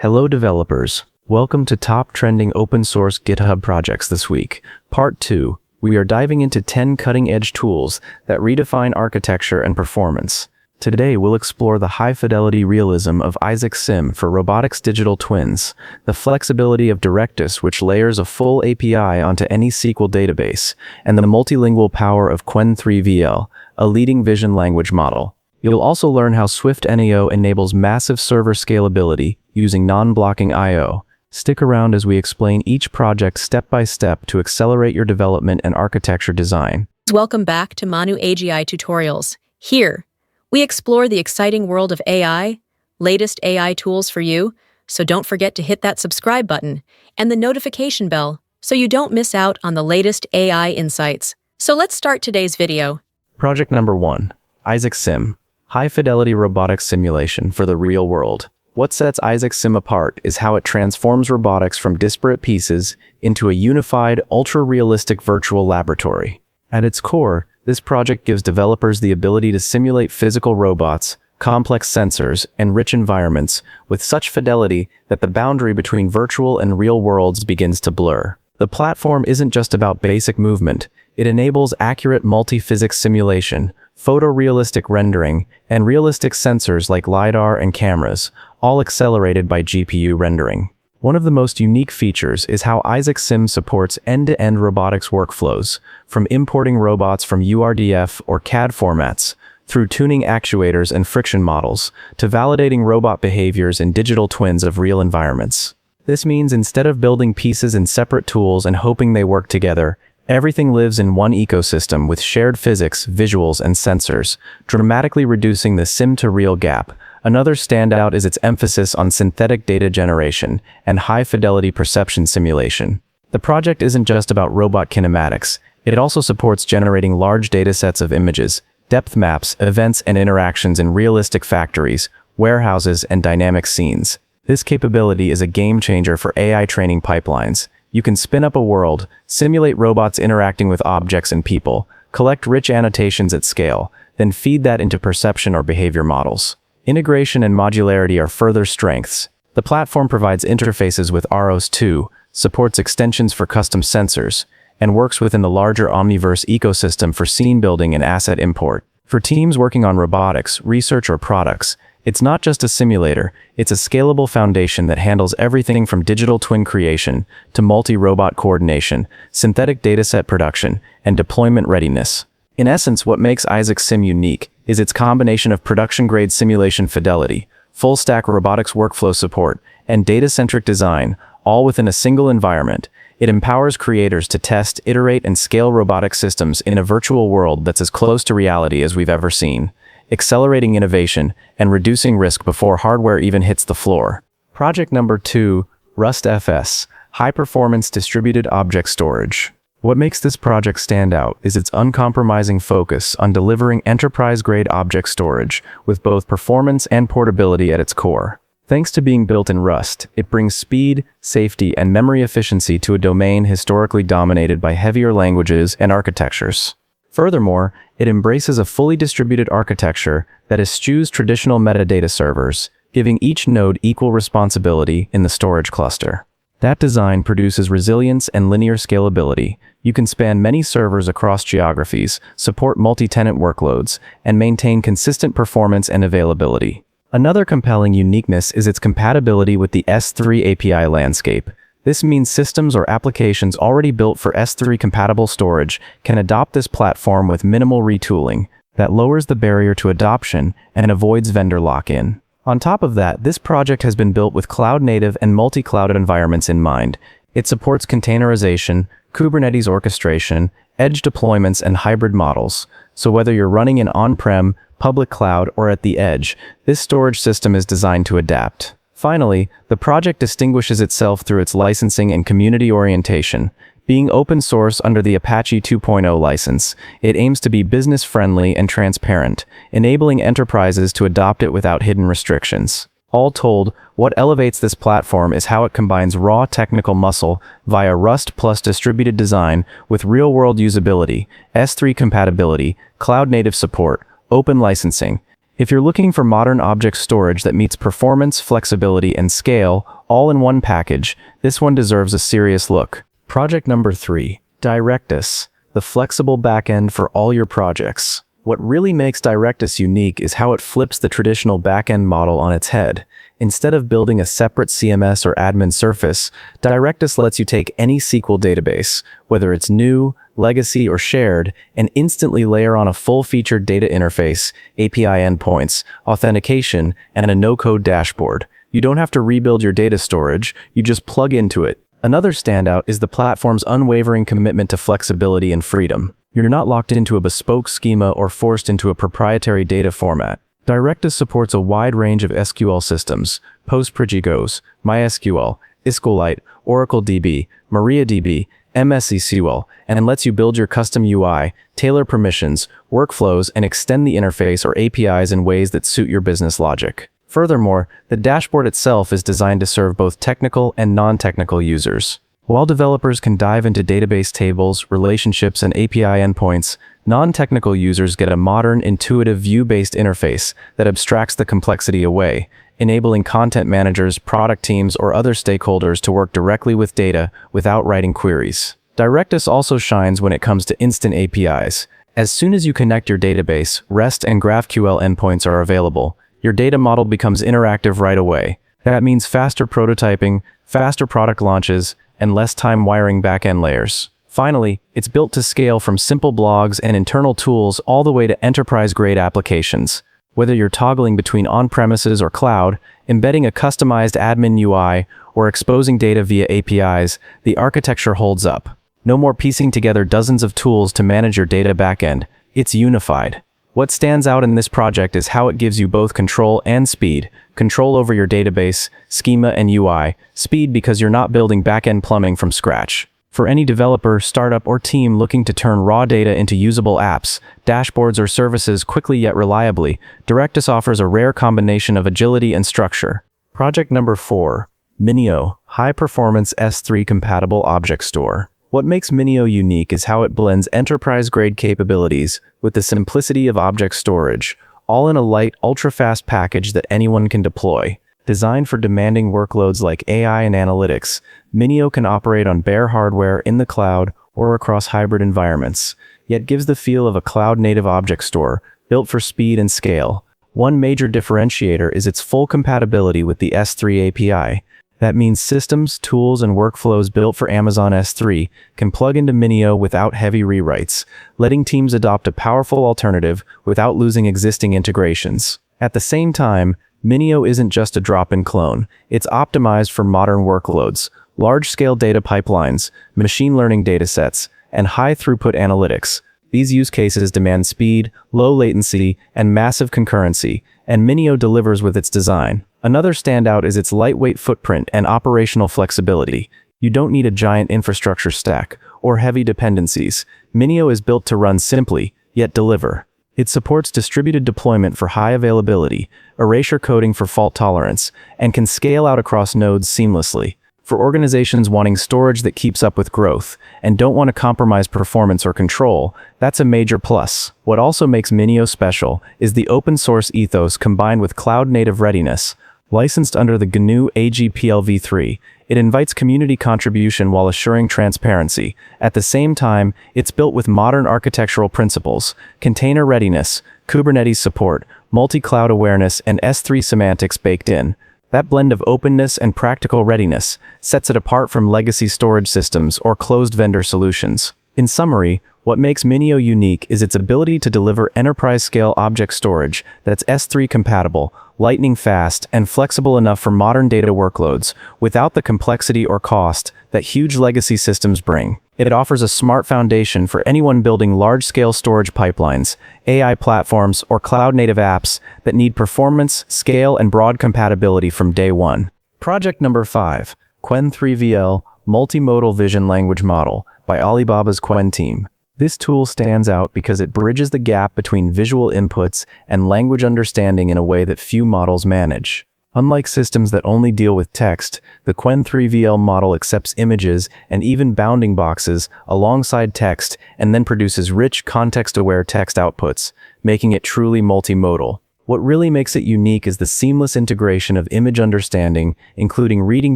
Hello developers, welcome to top trending open source GitHub projects this week. Part 2, we are diving into 10 cutting-edge tools that redefine architecture and performance. Today we'll explore the high-fidelity realism of Isaac Sim for robotics digital twins, the flexibility of Directus which layers a full API onto any SQL database, and the multilingual power of Qwen 3VL, a leading vision language model. You'll also learn how SwiftNIO enables massive server scalability using non-blocking I/O. Stick around as we explain each project step by step to accelerate your development and architecture design. Welcome back to Manu AGI Tutorials. Here, we explore the exciting world of AI, latest AI tools for you, so don't forget to hit that subscribe button and the notification bell so you don't miss out on the latest AI insights. So let's start today's video. Project number 1, Isaac Sim. High-fidelity robotics simulation for the real world. What sets Isaac Sim apart is how it transforms robotics from disparate pieces into a unified, ultra-realistic virtual laboratory. At its core, this project gives developers the ability to simulate physical robots, complex sensors, and rich environments with such fidelity that the boundary between virtual and real worlds begins to blur. The platform isn't just about basic movement. It enables accurate multi-physics simulation, photorealistic rendering, and realistic sensors like LiDAR and cameras, all accelerated by GPU rendering. One of the most unique features is how Isaac Sim supports end-to-end robotics workflows, from importing robots from URDF or CAD formats, through tuning actuators and friction models, to validating robot behaviors in digital twins of real environments. This means instead of building pieces in separate tools and hoping they work together, everything lives in one ecosystem with shared physics, visuals, and sensors, dramatically reducing the sim-to-real gap. Another standout is its emphasis on synthetic data generation and high-fidelity perception simulation. The project isn't just about robot kinematics, it also supports generating large datasets of images, depth maps, events, and interactions in realistic factories, warehouses, and dynamic scenes. This capability is a game-changer for AI training pipelines. You can spin up a world, simulate robots interacting with objects and people, collect rich annotations at scale, then feed that into perception or behavior models. Integration and modularity are further strengths. The platform provides interfaces with ROS2, supports extensions for custom sensors, and works within the larger Omniverse ecosystem for scene building and asset import. For teams working on robotics, research, or products, it's not just a simulator, it's a scalable foundation that handles everything from digital twin creation to multi-robot coordination, synthetic dataset production, and deployment readiness. In essence, what makes Isaac Sim unique is its combination of production-grade simulation fidelity, full-stack robotics workflow support, and data-centric design, all within a single environment. It empowers creators to test, iterate, and scale robotic systems in a virtual world that's as close to reality as we've ever seen, accelerating innovation and reducing risk before hardware even hits the floor. Project number 2, RustFS, High-Performance Distributed Object Storage. What makes this project stand out is its uncompromising focus on delivering enterprise-grade object storage with both performance and portability at its core. Thanks to being built in Rust, it brings speed, safety, and memory efficiency to a domain historically dominated by heavier languages and architectures. Furthermore, it embraces a fully distributed architecture that eschews traditional metadata servers, giving each node equal responsibility in the storage cluster. That design produces resilience and linear scalability. You can span many servers across geographies, support multi-tenant workloads, and maintain consistent performance and availability. Another compelling uniqueness is its compatibility with the S3 API landscape. This means systems or applications already built for S3-compatible storage can adopt this platform with minimal retooling. That lowers the barrier to adoption and avoids vendor lock-in. On top of that, this project has been built with cloud-native and multi-cloud environments in mind. It supports containerization, Kubernetes orchestration, edge deployments, and hybrid models. So whether you're running in on-prem, public cloud, or at the edge, this storage system is designed to adapt. Finally, the project distinguishes itself through its licensing and community orientation. Being open source under the Apache 2.0 license, it aims to be business-friendly and transparent, enabling enterprises to adopt it without hidden restrictions. All told, what elevates this platform is how it combines raw technical muscle via Rust plus distributed design with real-world usability, S3 compatibility, cloud-native support, open licensing. If you're looking for modern object storage that meets performance, flexibility, and scale, all in one package, this one deserves a serious look. Project number 3, Directus, the flexible backend for all your projects. What really makes Directus unique is how it flips the traditional backend model on its head. Instead of building a separate CMS or admin surface, Directus lets you take any SQL database, whether it's new, legacy, or shared, and instantly layer on a full-featured data interface, API endpoints, authentication, and a no-code dashboard. You don't have to rebuild your data storage, you just plug into it. Another standout is the platform's unwavering commitment to flexibility and freedom. You're not locked into a bespoke schema or forced into a proprietary data format. Directus supports a wide range of SQL systems, PostgreSQL, MySQL, SQLite, Oracle DB, MariaDB, MSSQL, and lets you build your custom UI, tailor permissions, workflows, and extend the interface or APIs in ways that suit your business logic. Furthermore, the dashboard itself is designed to serve both technical and non-technical users. While developers can dive into database tables, relationships, and API endpoints, non-technical users get a modern, intuitive view-based interface that abstracts the complexity away, enabling content managers, product teams, or other stakeholders to work directly with data without writing queries. Directus also shines when it comes to instant APIs. As soon as you connect your database, REST and GraphQL endpoints are available. Your data model becomes interactive right away. That means faster prototyping, faster product launches, and less time wiring backend layers. Finally, it's built to scale from simple blogs and internal tools all the way to enterprise-grade applications. Whether you're toggling between on-premises or cloud, embedding a customized admin UI, or exposing data via APIs, the architecture holds up. No more piecing together dozens of tools to manage your data backend. It's unified. What stands out in this project is how it gives you both control and speed. Control over your database, schema, and UI. Speed because you're not building backend plumbing from scratch. For any developer, startup, or team looking to turn raw data into usable apps, dashboards, or services quickly yet reliably, Directus offers a rare combination of agility and structure. Project number 4, MinIO, high-performance S3-compatible object store. What makes MinIO unique is how it blends enterprise-grade capabilities with the simplicity of object storage, all in a light, ultra-fast package that anyone can deploy. Designed for demanding workloads like AI and analytics, MinIO can operate on bare hardware in the cloud or across hybrid environments, yet gives the feel of a cloud-native object store built for speed and scale. One major differentiator is its full compatibility with the S3 API. That means systems, tools, and workflows built for Amazon S3 can plug into MinIO without heavy rewrites, letting teams adopt a powerful alternative without losing existing integrations. At the same time, MinIO isn't just a drop-in clone. It's optimized for modern workloads, large-scale data pipelines, machine learning datasets, and high-throughput analytics. These use cases demand speed, low latency, and massive concurrency, and MinIO delivers with its design. Another standout is its lightweight footprint and operational flexibility. You don't need a giant infrastructure stack or heavy dependencies. MinIO is built to run simply, yet deliver. It supports distributed deployment for high availability, erasure coding for fault tolerance, and can scale out across nodes seamlessly. For organizations wanting storage that keeps up with growth and don't want to compromise performance or control, that's a major plus. What also makes MinIO special is the open source ethos combined with cloud-native readiness. Licensed under the GNU AGPL v3, it invites community contribution while assuring transparency. At the same time, it's built with modern architectural principles, container readiness, Kubernetes support, multi-cloud awareness, and S3 semantics baked in. That blend of openness and practical readiness sets it apart from legacy storage systems or closed vendor solutions. In summary, what makes MinIO unique is its ability to deliver enterprise-scale object storage that's S3 compatible, lightning fast, and flexible enough for modern data workloads without the complexity or cost that huge legacy systems bring. It offers a smart foundation for anyone building large-scale storage pipelines, AI platforms, or cloud-native apps that need performance, scale, and broad compatibility from day one. Project number 5, Qwen3VL Multimodal Vision Language Model by Alibaba's Qwen team. This tool stands out because it bridges the gap between visual inputs and language understanding in a way that few models manage. Unlike systems that only deal with text, the Qwen3VL model accepts images and even bounding boxes alongside text and then produces rich, context-aware text outputs, making it truly multimodal. What really makes it unique is the seamless integration of image understanding, including reading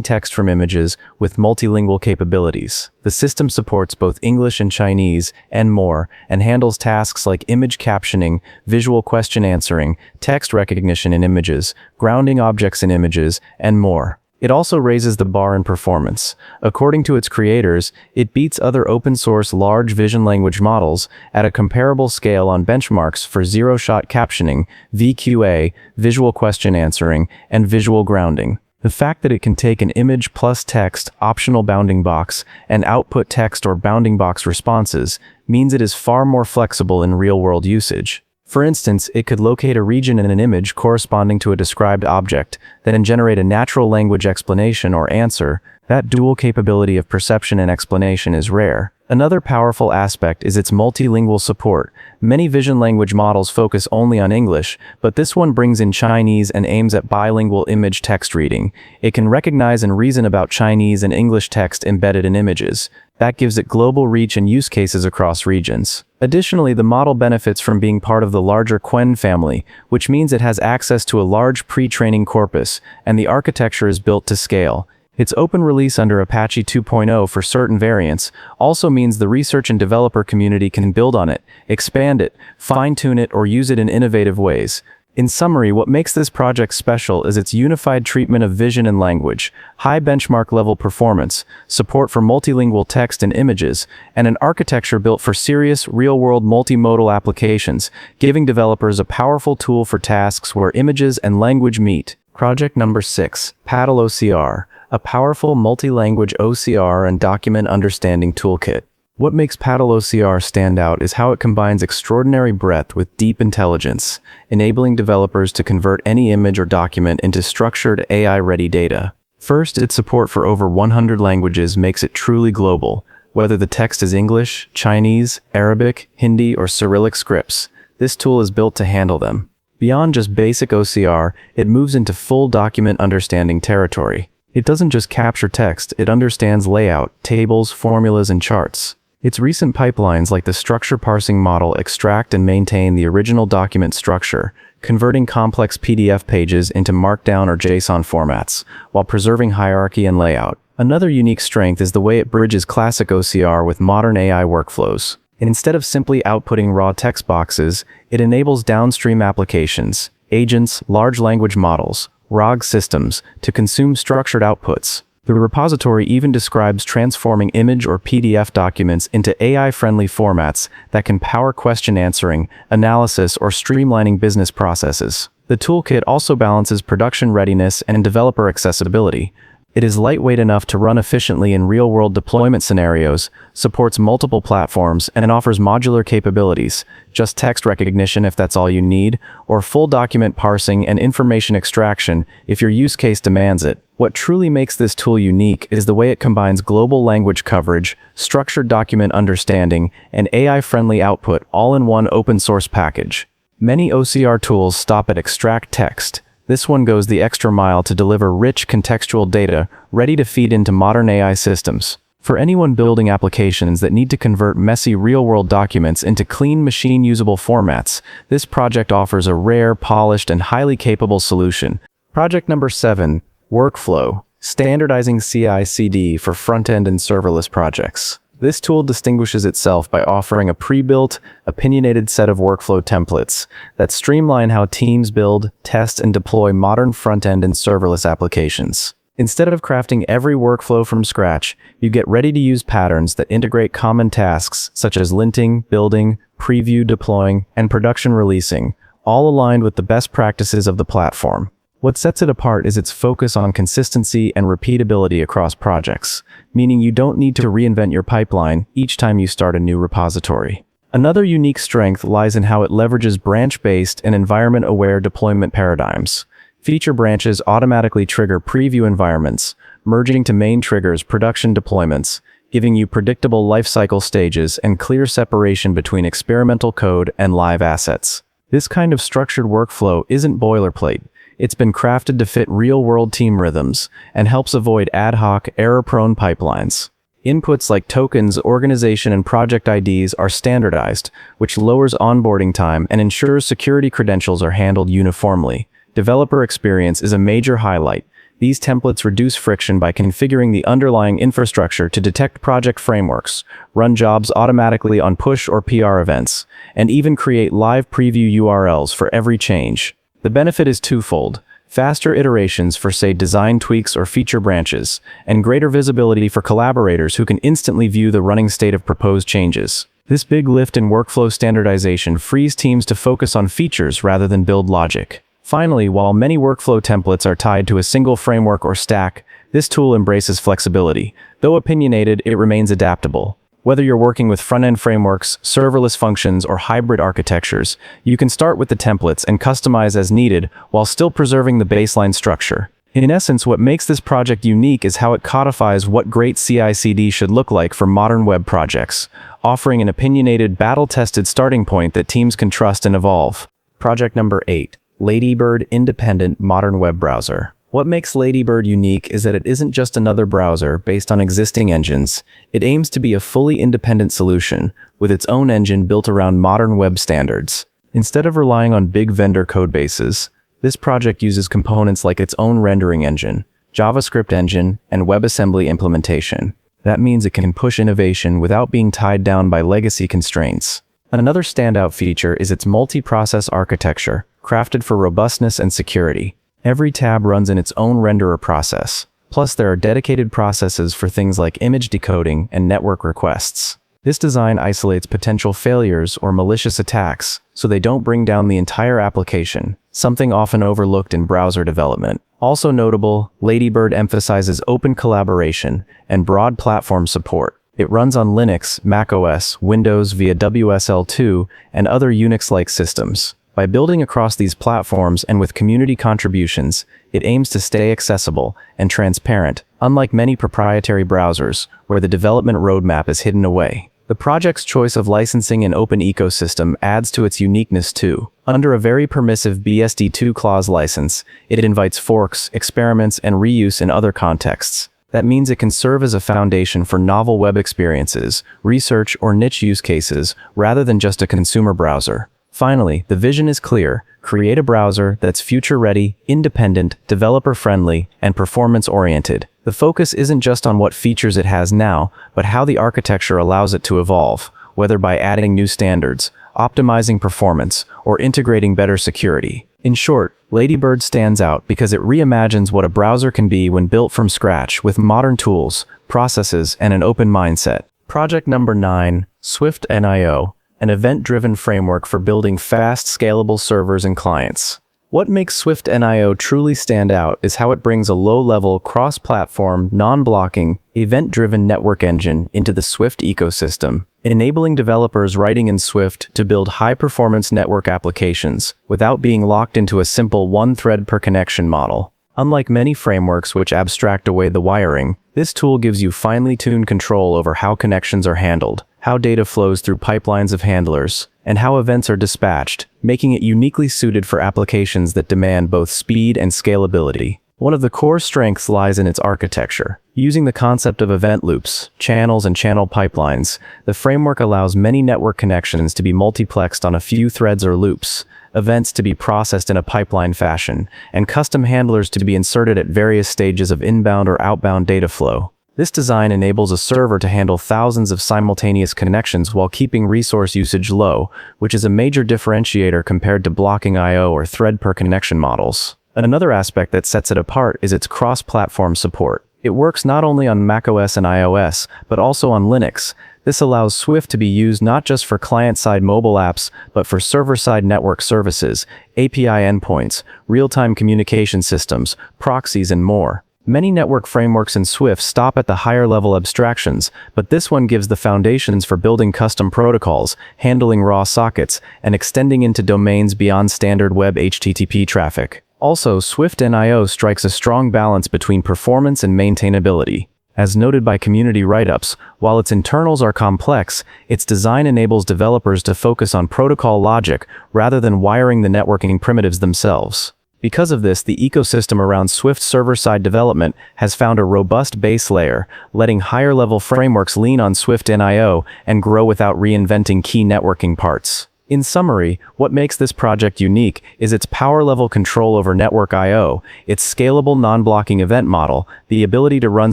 text from images with multilingual capabilities. The system supports both English and Chinese, and more, and handles tasks like image captioning, visual question answering, text recognition in images, grounding objects in images, and more. It also raises the bar in performance. According to its creators, it beats other open-source large vision language models at a comparable scale on benchmarks for zero-shot captioning, VQA, visual question answering, and visual grounding. The fact that it can take an image plus text, optional bounding box, and output text or bounding box responses means it is far more flexible in real-world usage. For instance, it could locate a region in an image corresponding to a described object, then generate a natural language explanation or answer. That dual capability of perception and explanation is rare. Another powerful aspect is its multilingual support. Many vision language models focus only on English, but this one brings in Chinese and aims at bilingual image text reading. It can recognize and reason about Chinese and English text embedded in images. That gives it global reach and use cases across regions. Additionally, the model benefits from being part of the larger Qwen family, which means it has access to a large pre-training corpus, and the architecture is built to scale. Its open release under Apache 2.0 for certain variants also means the research and developer community can build on it, expand it, fine-tune it, or use it in innovative ways. In summary, what makes this project special is its unified treatment of vision and language, high benchmark-level performance, support for multilingual text and images, and an architecture built for serious, real-world multimodal applications, giving developers a powerful tool for tasks where images and language meet. Project number 6, PaddleOCR, a powerful multi-language OCR and document understanding toolkit. What makes PaddleOCR stand out is how it combines extraordinary breadth with deep intelligence, enabling developers to convert any image or document into structured AI-ready data. First, its support for over 100 languages makes it truly global. Whether the text is English, Chinese, Arabic, Hindi, or Cyrillic scripts, this tool is built to handle them. Beyond just basic OCR, it moves into full document understanding territory. It doesn't just capture text, it understands layout, tables, formulas, and charts. Its recent pipelines like the structure parsing model extract and maintain the original document structure, converting complex PDF pages into Markdown or JSON formats, while preserving hierarchy and layout. Another unique strength is the way it bridges classic OCR with modern AI workflows. Instead of simply outputting raw text boxes, it enables downstream applications, agents, large language models, RAG systems, to consume structured outputs. The repository even describes transforming image or PDF documents into AI-friendly formats that can power question answering, analysis, or streamlining business processes. The toolkit also balances production readiness and developer accessibility. It is lightweight enough to run efficiently in real-world deployment scenarios, supports multiple platforms, and offers modular capabilities, just text recognition if that's all you need, or full document parsing and information extraction if your use case demands it. What truly makes this tool unique is the way it combines global language coverage, structured document understanding, and AI-friendly output all in one open-source package. Many OCR tools stop at extract text. This one goes the extra mile to deliver rich contextual data ready to feed into modern AI systems. For anyone building applications that need to convert messy real-world documents into clean machine-usable formats, this project offers a rare, polished, and highly capable solution. Project number 7, Workflow, standardizing CI/CD for front-end and serverless projects. This tool distinguishes itself by offering a pre-built, opinionated set of workflow templates that streamline how teams build, test, and deploy modern front-end and serverless applications. Instead of crafting every workflow from scratch, you get ready-to-use patterns that integrate common tasks such as linting, building, preview deploying, and production releasing, all aligned with the best practices of the platform. What sets it apart is its focus on consistency and repeatability across projects, meaning you don't need to reinvent your pipeline each time you start a new repository. Another unique strength lies in how it leverages branch-based and environment-aware deployment paradigms. Feature branches automatically trigger preview environments, merging to main triggers production deployments, giving you predictable lifecycle stages and clear separation between experimental code and live assets. This kind of structured workflow isn't boilerplate. It's been crafted to fit real-world team rhythms and helps avoid ad hoc, error-prone pipelines. Inputs like tokens, organization, and project IDs are standardized, which lowers onboarding time and ensures security credentials are handled uniformly. Developer experience is a major highlight. These templates reduce friction by configuring the underlying infrastructure to detect project frameworks, run jobs automatically on push or PR events, and even create live preview URLs for every change. The benefit is twofold: faster iterations for, say, design tweaks or feature branches, and greater visibility for collaborators who can instantly view the running state of proposed changes. This big lift in workflow standardization frees teams to focus on features rather than build logic. Finally, while many workflow templates are tied to a single framework or stack, this tool embraces flexibility. Though opinionated, it remains adaptable. Whether you're working with front-end frameworks, serverless functions, or hybrid architectures, you can start with the templates and customize as needed while still preserving the baseline structure. In essence, what makes this project unique is how it codifies what great CI/CD should look like for modern web projects, offering an opinionated, battle-tested starting point that teams can trust and evolve. Project number 8. Ladybird Independent Modern Web Browser. What makes Ladybird unique is that it isn't just another browser based on existing engines. It aims to be a fully independent solution, with its own engine built around modern web standards. Instead of relying on big vendor codebases, this project uses components like its own rendering engine, JavaScript engine, and WebAssembly implementation. That means it can push innovation without being tied down by legacy constraints. Another standout feature is its multi-process architecture, crafted for robustness and security. Every tab runs in its own renderer process. Plus, there are dedicated processes for things like image decoding and network requests. This design isolates potential failures or malicious attacks, so they don't bring down the entire application, something often overlooked in browser development. Also notable, Ladybird emphasizes open collaboration and broad platform support. It runs on Linux, macOS, Windows via WSL2, and other Unix-like systems. By building across these platforms and with community contributions, it aims to stay accessible and transparent, unlike many proprietary browsers, where the development roadmap is hidden away. The project's choice of licensing an open ecosystem adds to its uniqueness too. Under a very permissive BSD2 clause license, it invites forks, experiments, and reuse in other contexts. That means it can serve as a foundation for novel web experiences, research, or niche use cases, rather than just a consumer browser. Finally, the vision is clear: create a browser that's future-ready, independent, developer-friendly, and performance-oriented. The focus isn't just on what features it has now, but how the architecture allows it to evolve, whether by adding new standards, optimizing performance, or integrating better security. In short, Ladybird stands out because it reimagines what a browser can be when built from scratch with modern tools, processes, and an open mindset. Project number 9, SwiftNIO. An event-driven framework for building fast, scalable servers and clients. What makes SwiftNIO truly stand out is how it brings a low-level, cross-platform, non-blocking, event-driven network engine into the Swift ecosystem, enabling developers writing in Swift to build high-performance network applications without being locked into a simple one-thread-per-connection model. Unlike many frameworks which abstract away the wiring, this tool gives you finely tuned control over how connections are handled, how data flows through pipelines of handlers, and how events are dispatched, making it uniquely suited for applications that demand both speed and scalability. One of the core strengths lies in its architecture. Using the concept of event loops, channels, and channel pipelines, the framework allows many network connections to be multiplexed on a few threads or loops, events to be processed in a pipeline fashion, and custom handlers to be inserted at various stages of inbound or outbound data flow. This design enables a server to handle thousands of simultaneous connections while keeping resource usage low, which is a major differentiator compared to blocking I/O or thread-per-connection models. Another aspect that sets it apart is its cross-platform support. It works not only on macOS and iOS, but also on Linux. This allows Swift to be used not just for client-side mobile apps, but for server-side network services, API endpoints, real-time communication systems, proxies, and more. Many network frameworks in Swift stop at the higher-level abstractions, but this one gives the foundations for building custom protocols, handling raw sockets, and extending into domains beyond standard web HTTP traffic. Also, SwiftNIO strikes a strong balance between performance and maintainability. As noted by community write-ups, while its internals are complex, its design enables developers to focus on protocol logic rather than wiring the networking primitives themselves. Because of this, the ecosystem around Swift server-side development has found a robust base layer, letting higher-level frameworks lean on SwiftNIO and grow without reinventing key networking parts. In summary, what makes this project unique is its power-level control over network I/O, its scalable non-blocking event model, the ability to run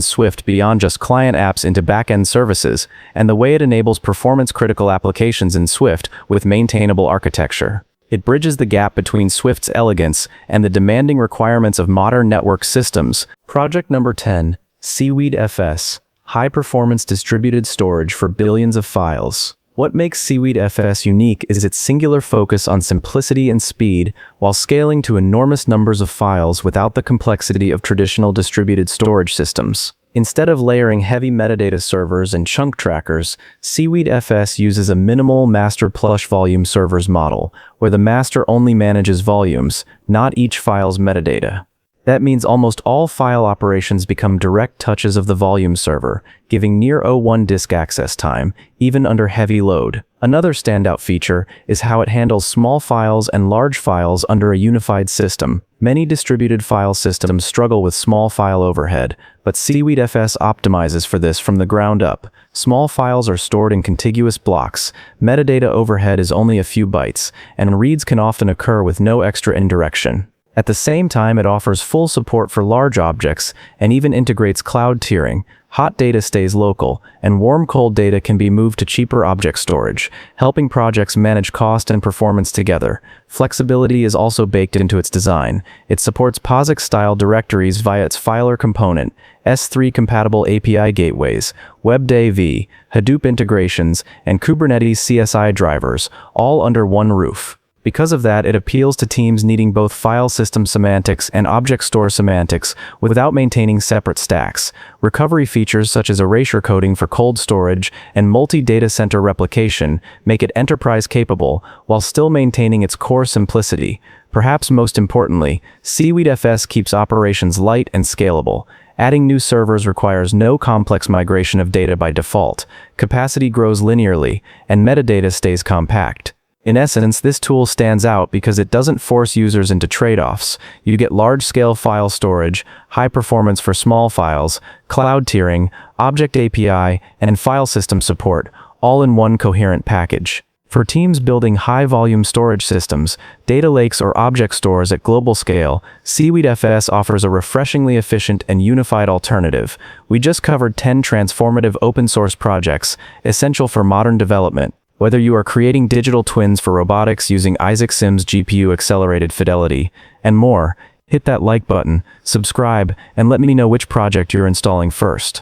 Swift beyond just client apps into backend services, and the way it enables performance-critical applications in Swift with maintainable architecture. It bridges the gap between Swift's elegance and the demanding requirements of modern network systems. Project number 10, SeaweedFS, high-performance distributed storage for billions of files. What makes SeaweedFS unique is its singular focus on simplicity and speed, while scaling to enormous numbers of files without the complexity of traditional distributed storage systems. Instead of layering heavy metadata servers and chunk trackers, SeaweedFS uses a minimal master plush volume servers model, where the master only manages volumes, not each file's metadata. That means almost all file operations become direct touches of the volume server, giving near O1 disk access time, even under heavy load. Another standout feature is how it handles small files and large files under a unified system. Many distributed file systems struggle with small file overhead, but SeaweedFS optimizes for this from the ground up. Small files are stored in contiguous blocks, metadata overhead is only a few bytes, and reads can often occur with no extra indirection. At the same time, it offers full support for large objects and even integrates cloud tiering. Hot data stays local, and warm-cold data can be moved to cheaper object storage, helping projects manage cost and performance together. Flexibility is also baked into its design. It supports POSIX-style directories via its filer component, S3-compatible API gateways, WebDAV, Hadoop integrations, and Kubernetes CSI drivers, all under one roof. Because of that, it appeals to teams needing both file system semantics and object store semantics without maintaining separate stacks. Recovery features such as erasure coding for cold storage and multi-data center replication make it enterprise capable while still maintaining its core simplicity. Perhaps most importantly, SeaweedFS keeps operations light and scalable. Adding new servers requires no complex migration of data by default. Capacity grows linearly, and metadata stays compact. In essence, this tool stands out because it doesn't force users into trade-offs. You get large-scale file storage, high performance for small files, cloud tiering, object API, and file system support, all in one coherent package. For teams building high-volume storage systems, data lakes or object stores at global scale, SeaweedFS offers a refreshingly efficient and unified alternative. We just covered 10 transformative open-source projects, essential for modern development. Whether you are creating digital twins for robotics using Isaac Sim's GPU-accelerated fidelity, and more, hit that like button, subscribe, and let me know which project you're installing first.